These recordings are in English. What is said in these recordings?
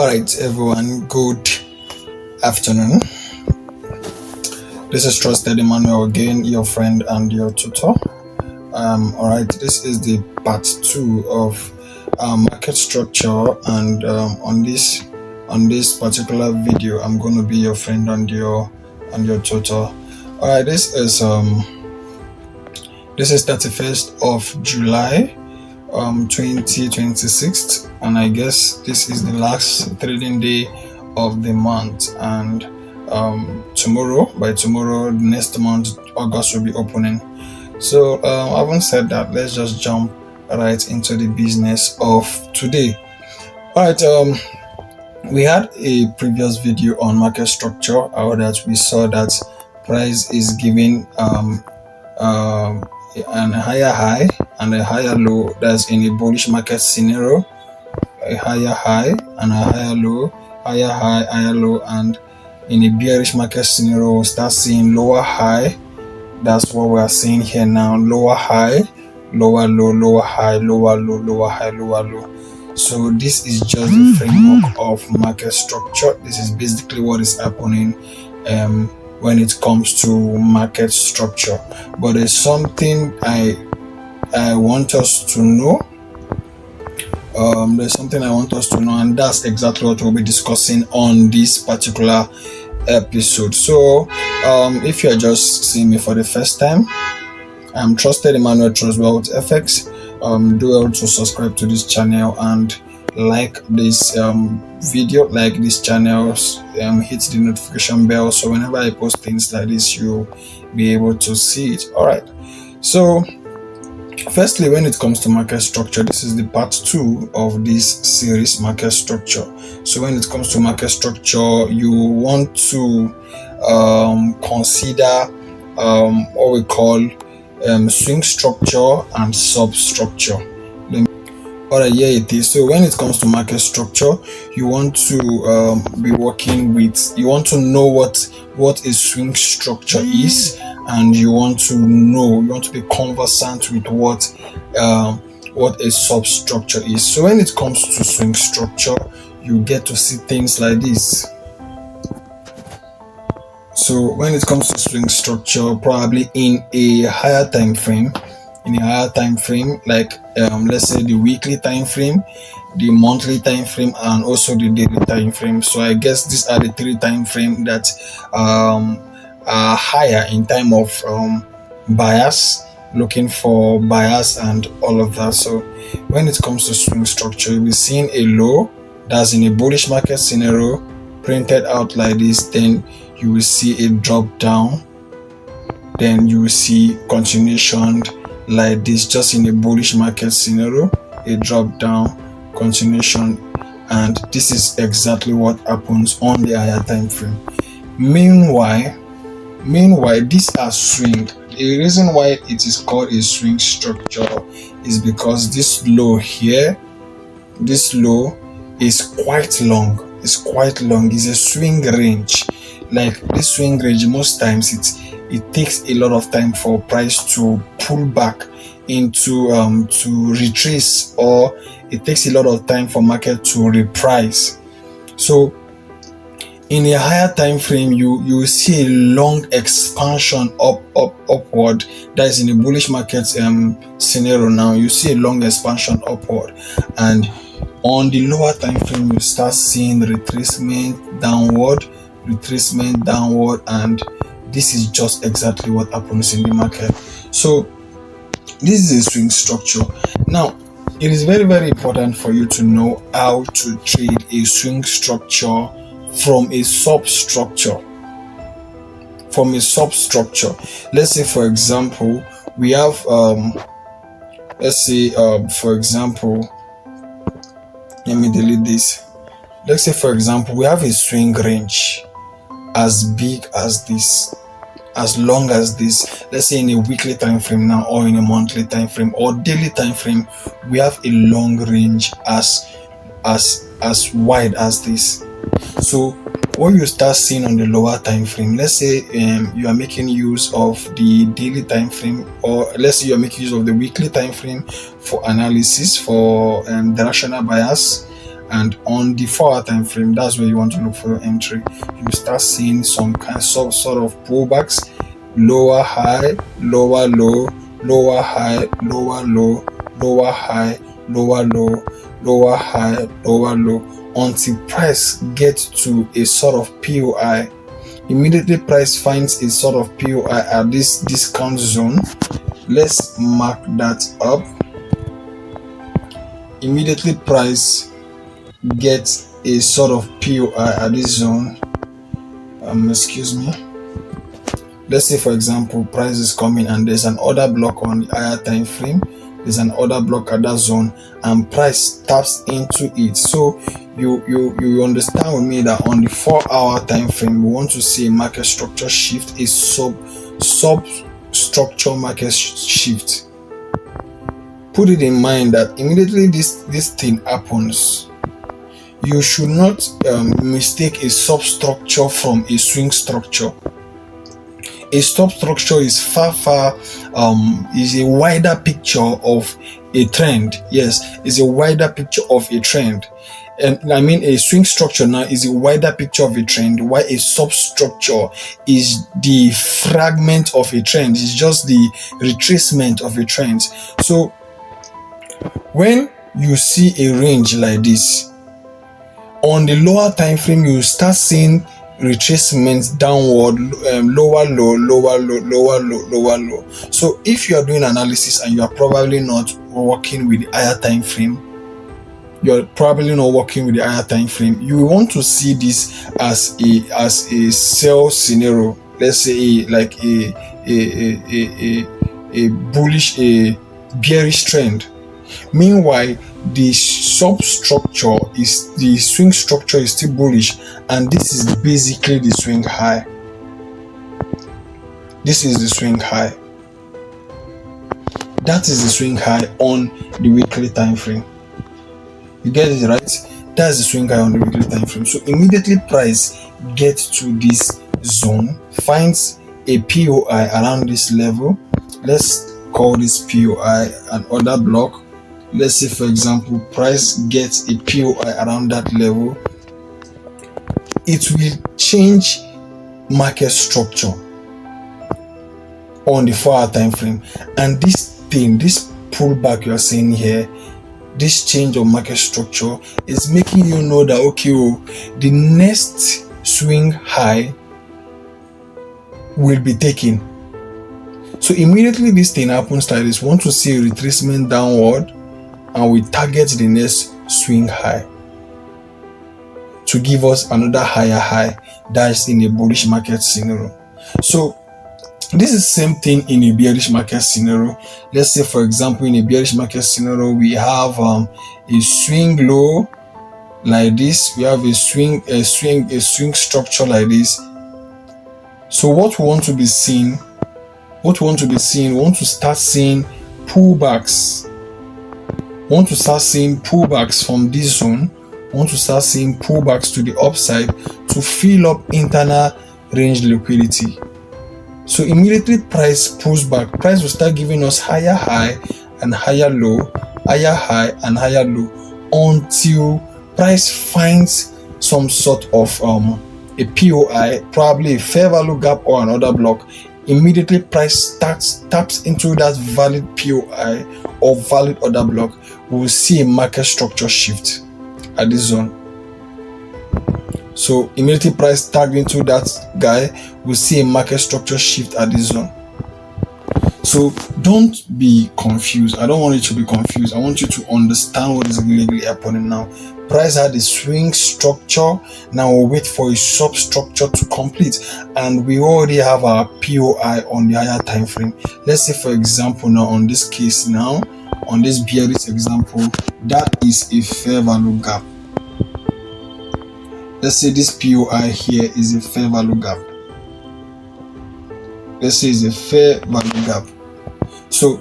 Alright, everyone, good afternoon. This is Trusted Emmanuel again, your friend and your tutor. Alright, this is the part 2 of market structure, and on this particular video, I'm going to be your friend and your tutor. Alright, this is 31st of July 2026, and I guess this is the last trading day of the month, and by tomorrow next month August will be opening. So having said that, let's just jump right into the business of today. Alright, we had a previous video on market structure, how that we saw that price is giving a higher high and a higher low. That's in a bullish market scenario, a higher high and a higher low, higher high, higher low. And in a bearish market scenario, we'll start seeing lower high. That's what we are seeing here now: lower high, lower low, lower high, lower low, lower high, lower low. So this is just the framework of market structure. This is basically what is happening when it comes to market structure. But there's something I want us to know. There's something I want us to know, and that's exactly what we'll be discussing on this particular episode. So if you're just seeing me for the first time, I'm Trusted Emmanuel Trustwealth FX. Do well to subscribe to this channel and like this video, like this channel, hit the notification bell, so whenever I post things like this, you'll be able to see it. All right, so firstly, when it comes to market structure, this is the part 2 of this series, market structure. So when it comes to market structure, you want to consider what we call swing structure and substructure. Alright, here it is. So when it comes to market structure, you want to be working with, you want to know what a swing structure is, and you want to be conversant with what a substructure is. So when it comes to swing structure, you get to see things like this. So when it comes to swing structure, probably in a higher time frame, like let's say the weekly time frame, the monthly time frame, and also the daily time frame. So I guess these are the 3 time frame that are higher in time of buyers, looking for buyers and all of that. So when it comes to swing structure, you'll be seeing a low that's in a bullish market scenario printed out like this. Then you will see a drop down, then you will see continuation like this, just in a bullish market scenario, a drop down, continuation, and this is exactly what happens on the higher time frame. Meanwhile, these are swing. The reason why it is called a swing structure is because this low here, this low is quite long. It's a swing range. Like this swing range, most times it takes a lot of time for price to pull back into to retrace, or it takes a lot of time for market to reprice. So in a higher time frame, you see a long expansion upward. That is in a bullish market scenario. Now you see a long expansion upward, and on the lower time frame, you start seeing retracement downward, and this is just exactly what happens in the market. So this is a swing structure. Now it is very, very important for you to know how to trade a swing structure from a substructure. Let's say, for example, we have let me delete this. Let's say, for example, we have a swing range as big as this, as long as this. Let's say in a weekly time frame now, or in a monthly time frame, or daily time frame, we have a long range as wide as this. So what you start seeing on the lower time frame, let's say you are making use of the daily time frame, or let's say you are making use of the weekly time frame for analysis, for directional bias, And on the 4-hour time frame, that's where you want to look for your entry. You start seeing some kind of sort of pullbacks, lower high, lower low, lower high, lower low, lower high, lower low, lower high, lower low, until price gets to a sort of POI. Immediately price finds a sort of POI at this discount zone. Let's mark that up. Immediately price gets a sort of POI at this zone. Excuse me. Let's say, for example, price is coming and there's an order block on the higher time frame. There's an order block at that zone, and price taps into it. So you understand with me that on the 4-hour time frame, we want to see a market structure shift, a substructure market shift. Put it in mind that immediately this thing happens, you should not mistake a substructure from a swing structure. A substructure is is a wider picture of a trend. Yes, it's a wider picture of a trend. And I mean, a swing structure now is a wider picture of a trend, while a substructure is the fragment of a trend. It's just the retracement of a trend. So when you see a range like this, on the lower time frame, you start seeing retracements downward, lower low, lower low, lower low, lower low. So if you are doing analysis and you are probably not working with the higher time frame, you want to see this as a sell scenario. Let's say like a bullish, a bearish trend. Meanwhile, the substructure is the swing structure is still bullish, and this is basically the swing high. This is the swing high. That is the swing high on the weekly time frame. You get it, right? That's the swing high on the weekly time frame. So immediately price gets to this zone, finds a POI around this level. Let's call this POI an order block. Let's say, for example, price gets a POI around that level. It will change market structure on the 4-hour time frame. And this pullback you're seeing here, this change of market structure is making you know that, okay, the next swing high will be taken. So immediately this thing happens like this, want to see a retracement downward, and we target the next swing high to give us another higher high. That's in a bullish market scenario. So this is the same thing in a bearish market scenario. Let's say, for example, in a bearish market scenario, we have a swing low like this. We have a swing structure like this. So what we want to be seeing, we want to start seeing pullbacks. Want to start seeing pullbacks from this zone. Want to start seeing pullbacks to the upside to fill up internal range liquidity. So immediately price pulls back. Price will start giving us higher high and higher low, higher high and higher low, until price finds some sort of a POI, probably a fair value gap or another block. Immediately price taps into that valid POI or valid order block. We will see a market structure shift at this zone. So immediately price tagged into that guy, we'll see a market structure shift at this zone. So don't be confused. I don't want you to be confused. I want you to understand what is really happening now. Price had a swing structure. Now we'll wait for a substructure to complete, and we already have our POI on the higher time frame. Let's say, for example, now on this case, now on this bearish example, that is a fair value gap. Let's say this POI here is a fair value gap. Let's say it's a fair value gap. So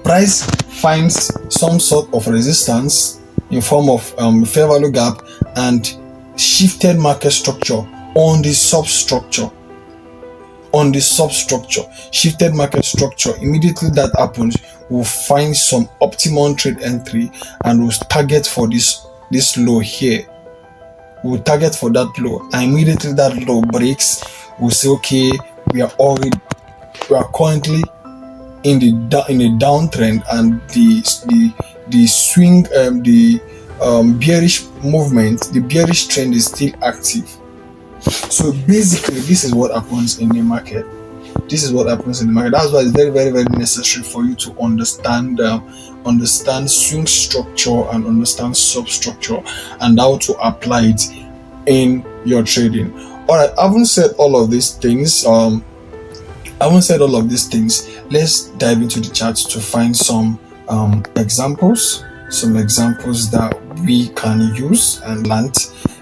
price finds some sort of resistance in form of fair value gap and shifted market structure on the substructure. Shifted market structure. Immediately that happens, we'll find some optimum trade entry and we'll target for this this low here. We'll target for that low, and immediately that low breaks, we'll say, okay, we are currently in the downtrend, and the swing, the bearish movement, the bearish trend is still active. So basically, this is what happens in the market. This is what happens in the market. That's why it's very, very, very necessary for you to understand swing structure and understand substructure, and how to apply it in your trading. All right, I haven't said all of these things. Let's dive into the charts to find some examples that we can use and learn.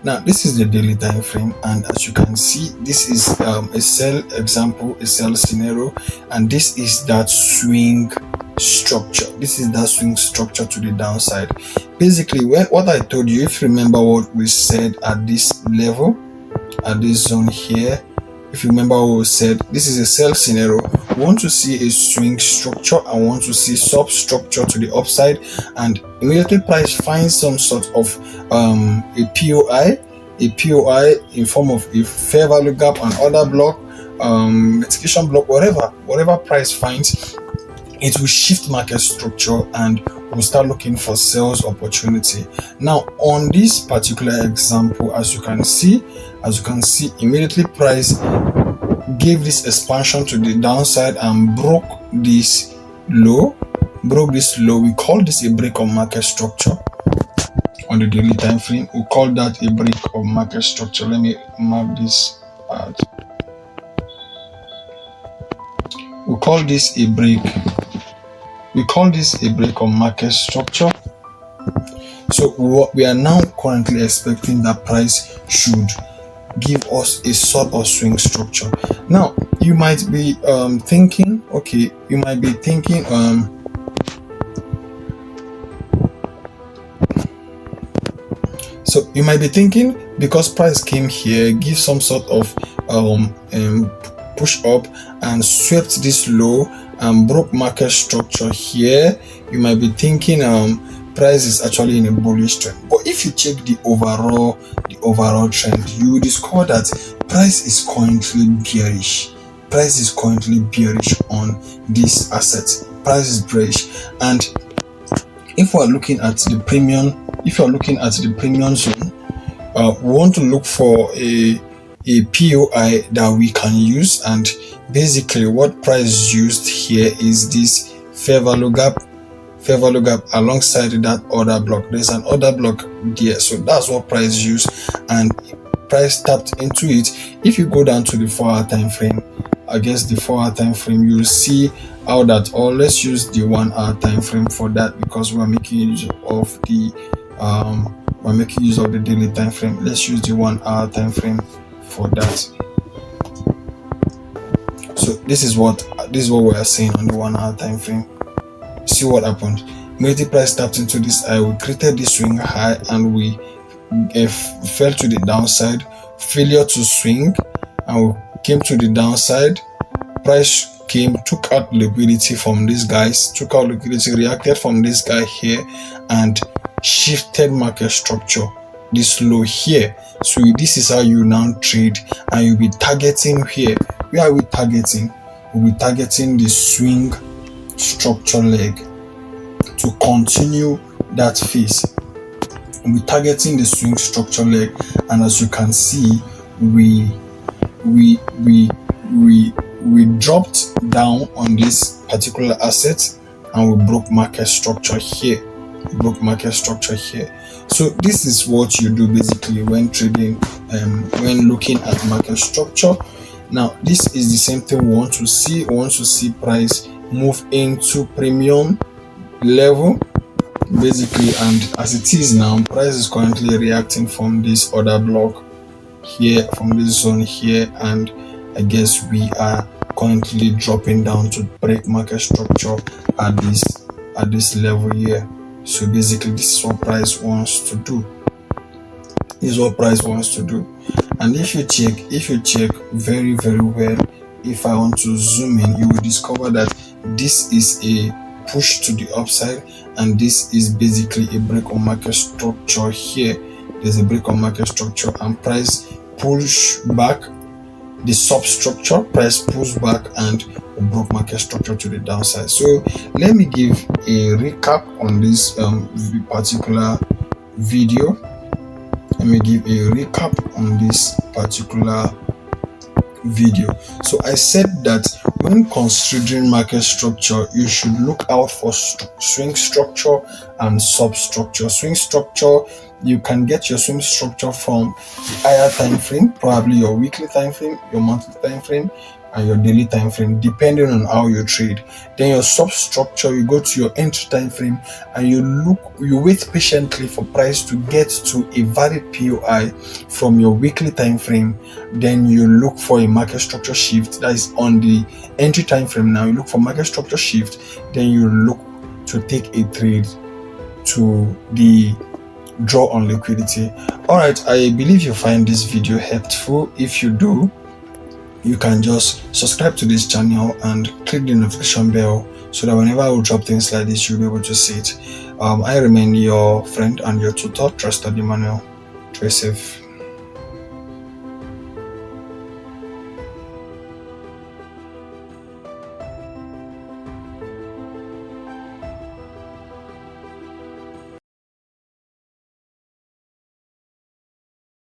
Now, this is the daily time frame, and as you can see, this is a sell example, a sell scenario, and this is that swing structure. This is that swing structure to the downside. Basically, what I told you, if you remember what we said at this level, at this zone here, if you remember what we said, this is a sell scenario. We want to see a swing structure and want to see substructure to the upside, and immediately price finds some sort of a POI in form of a fair value gap, and other block, execution block, whatever price finds, it will shift market structure and we'll start looking for sales opportunity. Now, on this particular example, as you can see, immediately price gave this expansion to the downside and broke this low. We call this a break of market structure. On the daily time frame, we call that a break of market structure. Let me mark this out. We call this a break of market structure. So we are now currently expecting that price should give us a sort of swing structure. Now, you might be thinking, because price came here, give some sort of push up and swept this low and broke market structure here, you might be thinking price is actually in a bullish trend. But if you check the overall trend, you will discover that price is currently bearish. Price is currently bearish on this asset. Price is bearish, and if we are looking at the premium zone, we want to look for a POI that we can use, and basically what price used here is this fair value gap alongside that other block. There's an other block there, so that's what price used, and price tapped into it. If you go down to the 4-hour time frame, you'll see how that, or let's use the 1-hour time frame for that, because we're making use of the daily time frame. Let's use the 1-hour time frame for that. So this is what we are saying on the 1-hour time frame. See what happened. Immediately price tapped into this high, we created this swing high, and we fell to the downside, failure to swing, and we came to the downside. Price came, took out liquidity from these guys, reacted from this guy here, and shifted market structure, this low here. So this is how you now trade, and you'll be targeting here. Where are we targeting? We'll be targeting the swing structure leg to continue that phase. We'll be targeting the swing structure leg, and as you can see, we dropped down on this particular asset, and we broke market structure here. So this is what you do basically when trading, when looking at market structure. Now, this is the same thing we want to see. We want to see price move into premium level basically, and as it is now, price is currently reacting from this other block here, from this zone here, and I guess we are currently dropping down to break market structure at this level here. So basically, this is what price wants to do. And if you check very, very well, if I want to zoom in, you will discover that this is a push to the upside, and this is basically a break on market structure. Here there's a break on market structure and price push back, the substructure, price pulls back and broke market structure to the downside. So let me give a recap on this particular video. Let me give a recap on this particular video. So I said that when considering market structure, you should look out for swing structure and substructure. Swing structure, you can get your swing structure from the higher time frame, probably your weekly time frame, your monthly time frame, and your daily time frame, depending on how you trade. Then your substructure, you go to your entry time frame and you wait patiently for price to get to a valid POI from your weekly time frame. Then you look for a market structure shift that is on the entry time frame. Now you look for market structure shift, then you look to take a trade to the draw on liquidity. All right, I believe you find this video helpful. If you do, you can just subscribe to this channel and click the notification bell so that whenever I will drop things like this, you'll be able to see it. I remain your friend and your tutor, Trusted Emmanuel. Stay safe.